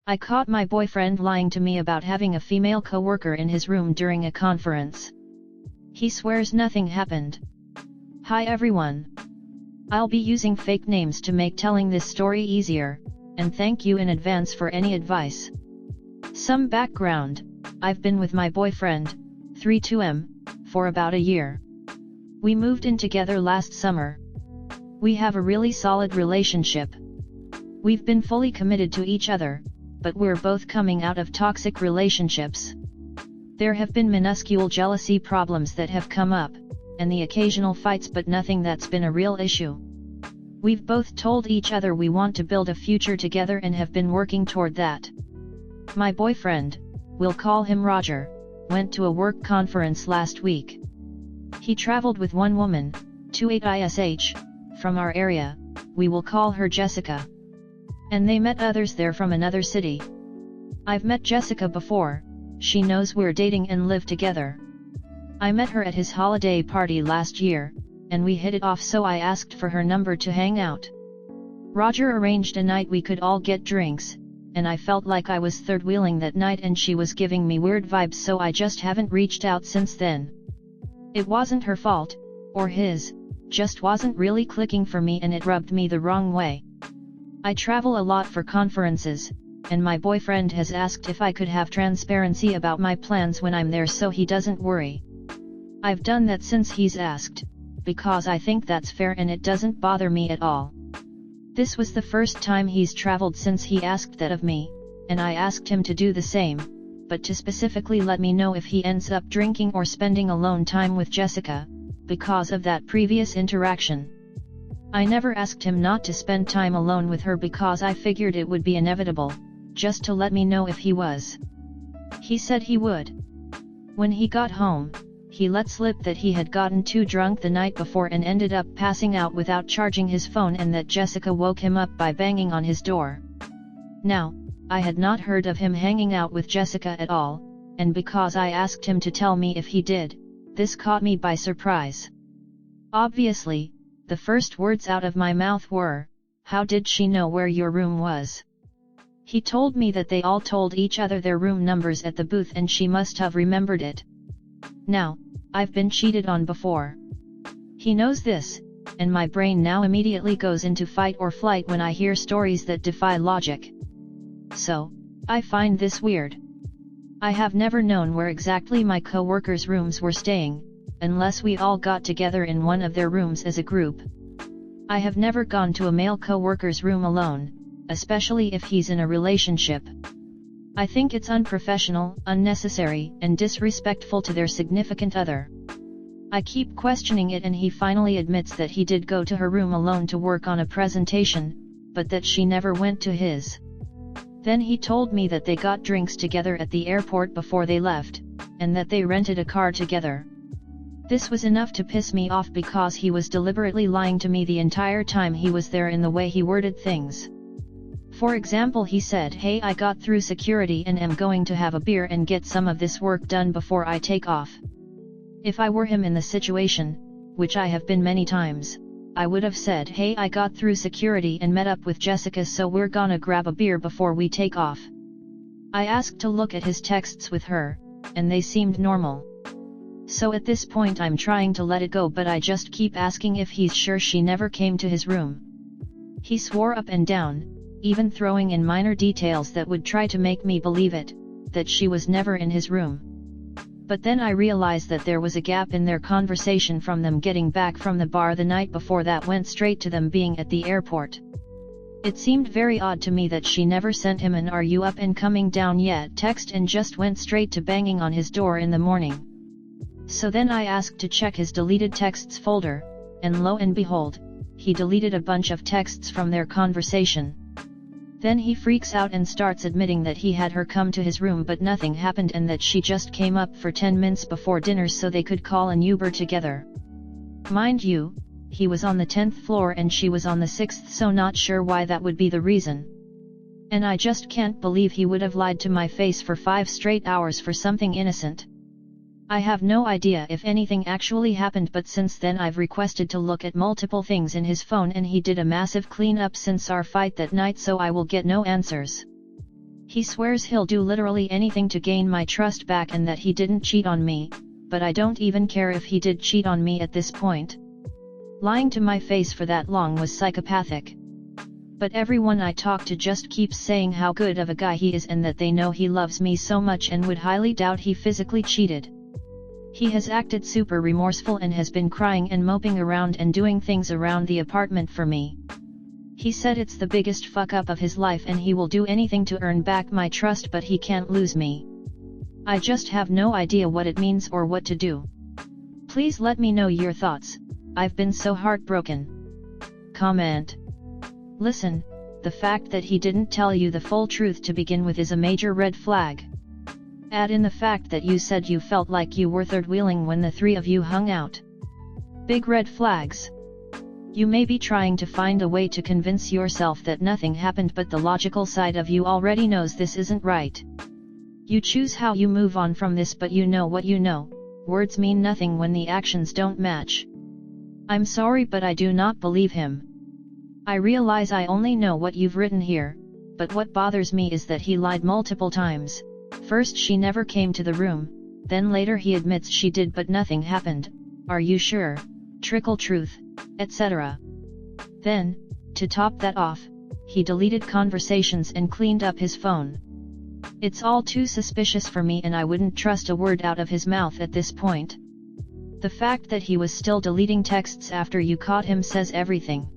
I caught my boyfriend lying to me about having a female coworker in his room during a conference. He swears nothing happened. Hi everyone. I'll be using fake names to make telling this story easier, and thank you in advance for any advice. Some background: I've been with my boyfriend, 32M, for about a year. We moved in together last summer. We have a really solid relationship. We've been fully committed to each other, but we're both coming out of toxic relationships. There have been minuscule jealousy problems that have come up, and the occasional fights, but nothing that's been a real issue. We've both told each other we want to build a future together and have been working toward that. My boyfriend, we'll call him Roger, went to a work conference last week. He traveled with one woman, 28ish, from our area, we will call her Jessica. And they met others there from another city. I've met Jessica before, she knows we're dating and live together. I met her at his holiday party last year, and we hit it off, so I asked for her number to hang out. Roger arranged a night we could all get drinks, and I felt like I was third wheeling that night and she was giving me weird vibes, so I just haven't reached out since then. It wasn't her fault, or his, just wasn't really clicking for me and it rubbed me the wrong way. I travel a lot for conferences, and my boyfriend has asked if I could have transparency about my plans when I'm there so he doesn't worry. I've done that since he's asked, because I think that's fair and it doesn't bother me at all. This was the first time he's traveled since he asked that of me, and I asked him to do the same, but to specifically let me know if he ends up drinking or spending alone time with Jessica, because of that previous interaction. I never asked him not to spend time alone with her because I figured it would be inevitable, just to let me know if he was. He said he would. When he got home, he let slip that he had gotten too drunk the night before and ended up passing out without charging his phone, and that Jessica woke him up by banging on his door. Now, I had not heard of him hanging out with Jessica at all, and because I asked him to tell me if he did, this caught me by surprise. Obviously, the first words out of my mouth were, "How did she know where your room was?" He told me that they all told each other their room numbers at the booth and she must have remembered it. Now, I've been cheated on before. He knows this, and my brain now immediately goes into fight or flight when I hear stories that defy logic. So, I find this weird. I have never known where exactly my co-workers' rooms were staying, unless we all got together in one of their rooms as a group. I have never gone to a male co-worker's room alone, especially if he's in a relationship. I think it's unprofessional, unnecessary, and disrespectful to their significant other. I keep questioning it and he finally admits that he did go to her room alone to work on a presentation, but that she never went to his. Then he told me that they got drinks together at the airport before they left, and that they rented a car together. This was enough to piss me off because he was deliberately lying to me the entire time he was there in the way he worded things. For example, he said, "Hey, I got through security and am going to have a beer and get some of this work done before I take off." If I were him in the situation, which I have been many times, I would have said, "Hey, I got through security and met up with Jessica, so we're gonna grab a beer before we take off." I asked to look at his texts with her, and they seemed normal. So at this point I'm trying to let it go, but I just keep asking if he's sure she never came to his room. He swore up and down, even throwing in minor details that would try to make me believe it, that she was never in his room. But then I realized that there was a gap in their conversation from them getting back from the bar the night before that went straight to them being at the airport. It seemed very odd to me that she never sent him an "Are you up and coming down yet" text and just went straight to banging on his door in the morning. So then I asked to check his deleted texts folder, and lo and behold, he deleted a bunch of texts from their conversation. Then he freaks out and starts admitting that he had her come to his room but nothing happened and that she just came up for 10 minutes before dinner so they could call an Uber together. Mind you, he was on the 10th floor and she was on the 6th, so not sure why that would be the reason. And I just can't believe he would have lied to my face for 5 straight hours for something innocent. I have no idea if anything actually happened, but since then I've requested to look at multiple things in his phone and he did a massive cleanup since our fight that night, so I will get no answers. He swears he'll do literally anything to gain my trust back and that he didn't cheat on me, but I don't even care if he did cheat on me at this point. Lying to my face for that long was psychopathic. But everyone I talk to just keeps saying how good of a guy he is and that they know he loves me so much and would highly doubt he physically cheated. He has acted super remorseful and has been crying and moping around and doing things around the apartment for me. He said it's the biggest fuck up of his life and he will do anything to earn back my trust, but he can't lose me. I just have no idea what it means or what to do. Please let me know your thoughts. I've been so heartbroken. Comment. Listen, the fact that he didn't tell you the full truth to begin with is a major red flag. Add in the fact that you said you felt like you were third-wheeling when the three of you hung out. Big red flags. You may be trying to find a way to convince yourself that nothing happened, but the logical side of you already knows this isn't right. You choose how you move on from this, but you know what you know. Words mean nothing when the actions don't match. I'm sorry, but I do not believe him. I realize I only know what you've written here, but what bothers me is that he lied multiple times. First she never came to the room, then later he admits she did but nothing happened. Are you sure? Trickle truth, etc. Then, to top that off, he deleted conversations and cleaned up his phone. It's all too suspicious for me and I wouldn't trust a word out of his mouth at this point. The fact that he was still deleting texts after you caught him says everything.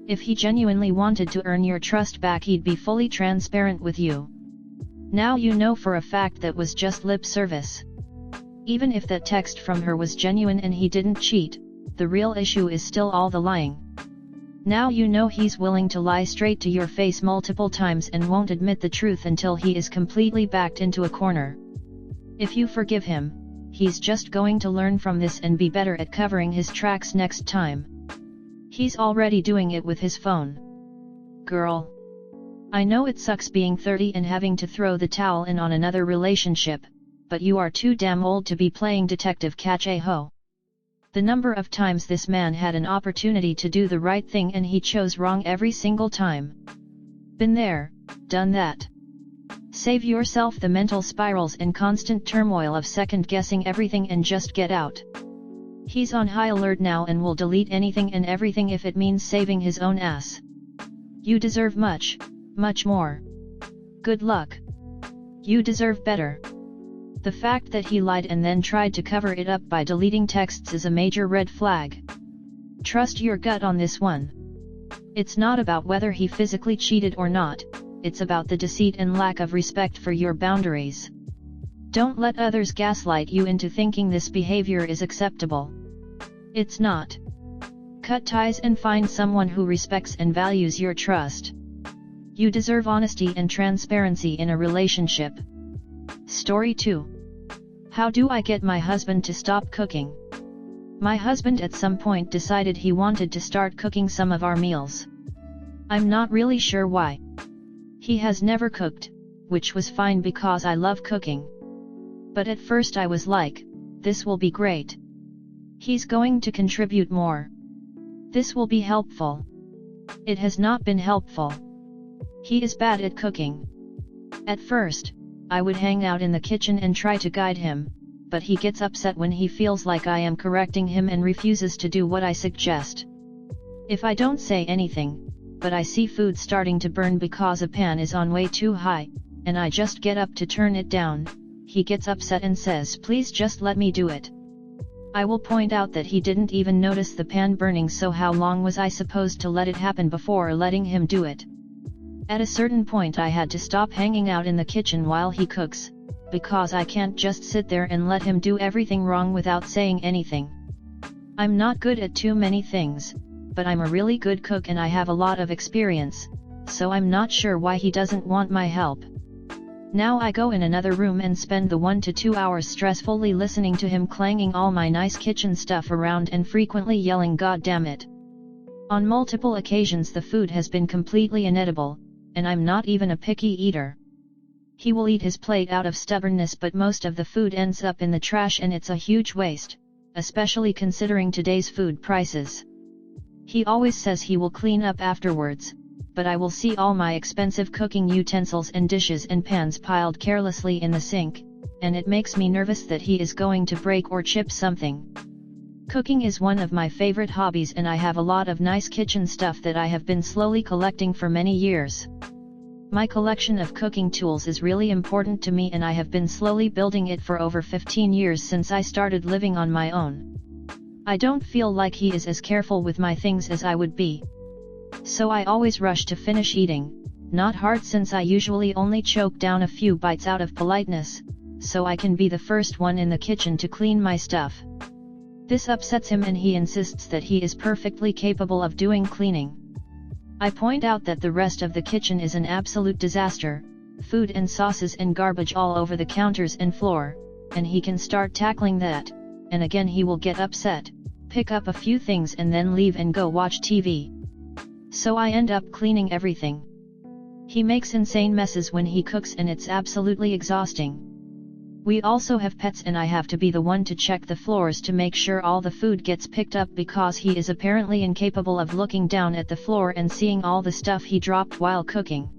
If he genuinely wanted to earn your trust back, he'd be fully transparent with you. Now you know for a fact that was just lip service. Even if that text from her was genuine and he didn't cheat, the real issue is still all the lying. Now you know he's willing to lie straight to your face multiple times and won't admit the truth until he is completely backed into a corner. If you forgive him, he's just going to learn from this and be better at covering his tracks next time. He's already doing it with his phone. Girl. I know it sucks being 30 and having to throw the towel in on another relationship, but you are too damn old to be playing detective catch-a-hoe. The number of times this man had an opportunity to do the right thing and he chose wrong every single time. Been there, done that. Save yourself the mental spirals and constant turmoil of second-guessing everything and just get out. He's on high alert now and will delete anything and everything if it means saving his own ass. You deserve much, much more. Good luck. You deserve better. The fact that he lied and then tried to cover it up by deleting texts is a major red flag. Trust your gut on this one. It's not about whether he physically cheated or not, it's about the deceit and lack of respect for your boundaries. Don't let others gaslight you into thinking this behavior is acceptable. It's not. Cut ties and find someone who respects and values your trust. You deserve honesty and transparency in a relationship. Story 2. How do I get my husband to stop cooking? My husband at some point decided he wanted to start cooking some of our meals. I'm not really sure why. He has never cooked, which was fine because I love cooking. But at first I was like, this will be great. He's going to contribute more. This will be helpful. It has not been helpful. He is bad at cooking. At first, I would hang out in the kitchen and try to guide him, but he gets upset when he feels like I am correcting him and refuses to do what I suggest. If I don't say anything, but I see food starting to burn because a pan is on way too high, and I just get up to turn it down, he gets upset and says, please just let me do it. I will point out that he didn't even notice the pan burning, so how long was I supposed to let it happen before letting him do it? At a certain point I had to stop hanging out in the kitchen while he cooks, because I can't just sit there and let him do everything wrong without saying anything. I'm not good at too many things, but I'm a really good cook and I have a lot of experience, so I'm not sure why he doesn't want my help. Now I go in another room and spend the 1 to 2 hours stressfully listening to him clanging all my nice kitchen stuff around and frequently yelling God damn it. On multiple occasions the food has been completely inedible, and I'm not even a picky eater. He will eat his plate out of stubbornness, but most of the food ends up in the trash and it's a huge waste, especially considering today's food prices. He always says he will clean up afterwards, but I will see all my expensive cooking utensils and dishes and pans piled carelessly in the sink, and it makes me nervous that he is going to break or chip something. Cooking is one of my favorite hobbies, and I have a lot of nice kitchen stuff that I have been slowly collecting for many years. My collection of cooking tools is really important to me, and I have been slowly building it for over 15 years since I started living on my own. I don't feel like he is as careful with my things as I would be. So I always rush to finish eating, not hard since I usually only choke down a few bites out of politeness, so I can be the first one in the kitchen to clean my stuff. This upsets him, and he insists that he is perfectly capable of doing cleaning. I point out that the rest of the kitchen is an absolute disaster, food and sauces and garbage all over the counters and floor, and he can start tackling that, and again he will get upset, pick up a few things and then leave and go watch TV. So I end up cleaning everything. He makes insane messes when he cooks, and it's absolutely exhausting. We also have pets, and I have to be the one to check the floors to make sure all the food gets picked up, because he is apparently incapable of looking down at the floor and seeing all the stuff he dropped while cooking.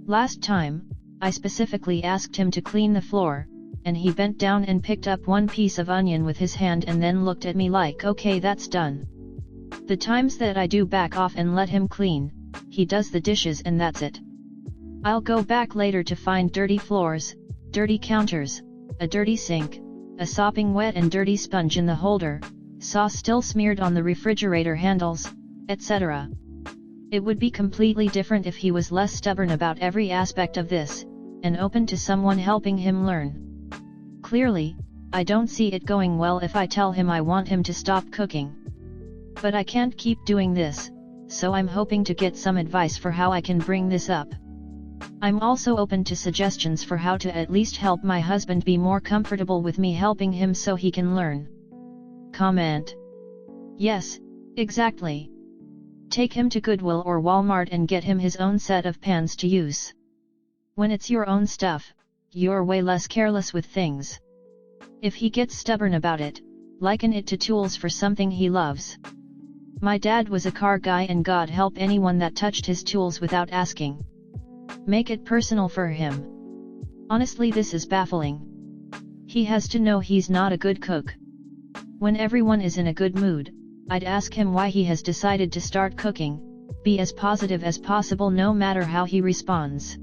Last time, I specifically asked him to clean the floor, and he bent down and picked up one piece of onion with his hand and then looked at me like, "Okay, that's done." The times that I do back off and let him clean, he does the dishes and that's it. I'll go back later to find dirty floors, dirty counters, a dirty sink, a sopping wet and dirty sponge in the holder, sauce still smeared on the refrigerator handles, etc. It would be completely different if he was less stubborn about every aspect of this, and open to someone helping him learn. Clearly, I don't see it going well if I tell him I want him to stop cooking. But I can't keep doing this, so I'm hoping to get some advice for how I can bring this up. I'm also open to suggestions for how to at least help my husband be more comfortable with me helping him so he can learn. Comment. Yes, exactly. Take him to Goodwill or Walmart and get him his own set of pans to use. When it's your own stuff, you're way less careless with things. If he gets stubborn about it, liken it to tools for something he loves. My dad was a car guy, and God help anyone that touched his tools without asking. Make it personal for him. Honestly, this is baffling. He has to know he's not a good cook. When everyone is in a good mood, I'd ask him why he has decided to start cooking, be as positive as possible no matter how he responds.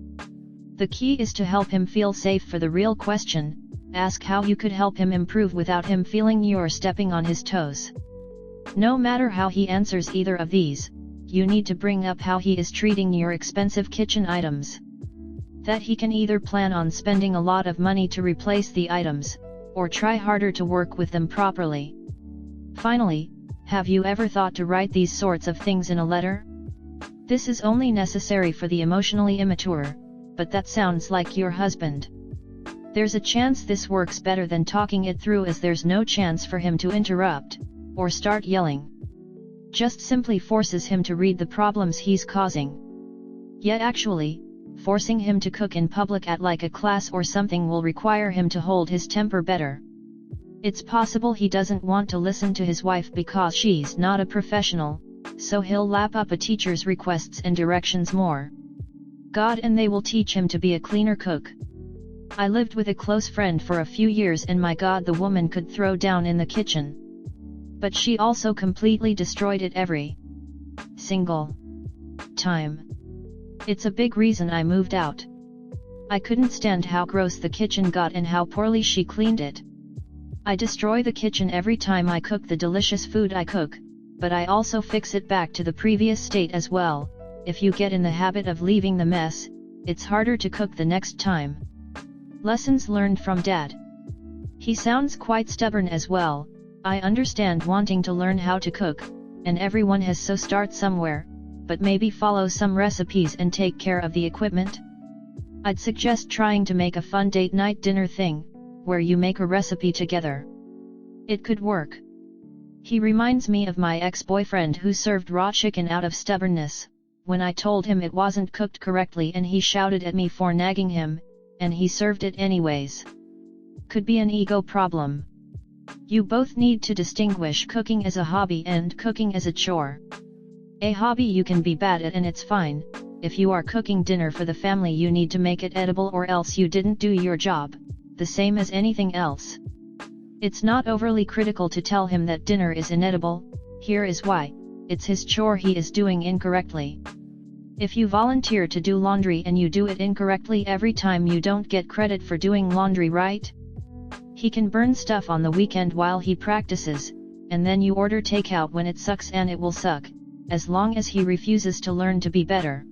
The key is to help him feel safe for the real question, ask how you could help him improve without him feeling you're stepping on his toes. No matter how he answers either of these, you need to bring up how he is treating your expensive kitchen items. That he can either plan on spending a lot of money to replace the items, or try harder to work with them properly. Finally, have you ever thought to write these sorts of things in a letter? This is only necessary for the emotionally immature, but that sounds like your husband. There's a chance this works better than talking it through, as there's no chance for him to interrupt, or start yelling. Just simply forces him to read the problems he's causing. Yet actually, forcing him to cook in public at like a class or something will require him to hold his temper better. It's possible he doesn't want to listen to his wife because she's not a professional, so he'll lap up a teacher's requests and directions more. God, and they will teach him to be a cleaner cook. I lived with a close friend for a few years, and my God, the woman could throw down in the kitchen. But she also completely destroyed it every single time. It's a big reason I moved out. I couldn't stand how gross the kitchen got and how poorly she cleaned it. I destroy the kitchen every time I cook the delicious food I cook, but I also fix it back to the previous state as well. If you get in the habit of leaving the mess, it's harder to cook the next time. Lessons learned from Dad. He sounds quite stubborn as well. I understand wanting to learn how to cook, and everyone has, so start somewhere, but maybe follow some recipes and take care of the equipment. I'd suggest trying to make a fun date night dinner thing, where you make a recipe together. It could work. He reminds me of my ex-boyfriend who served raw chicken out of stubbornness, when I told him it wasn't cooked correctly and he shouted at me for nagging him, and he served it anyways. Could be an ego problem. You both need to distinguish cooking as a hobby and cooking as a chore. A hobby you can be bad at and it's fine. If you are cooking dinner for the family, you need to make it edible or else you didn't do your job, the same as anything else. It's not overly critical to tell him that dinner is inedible. Here is why: it's his chore he is doing incorrectly. If you volunteer to do laundry and you do it incorrectly every time, you don't get credit for doing laundry right. He can burn stuff on the weekend while he practices, and then you order takeout when it sucks, and it will suck, as long as he refuses to learn to be better.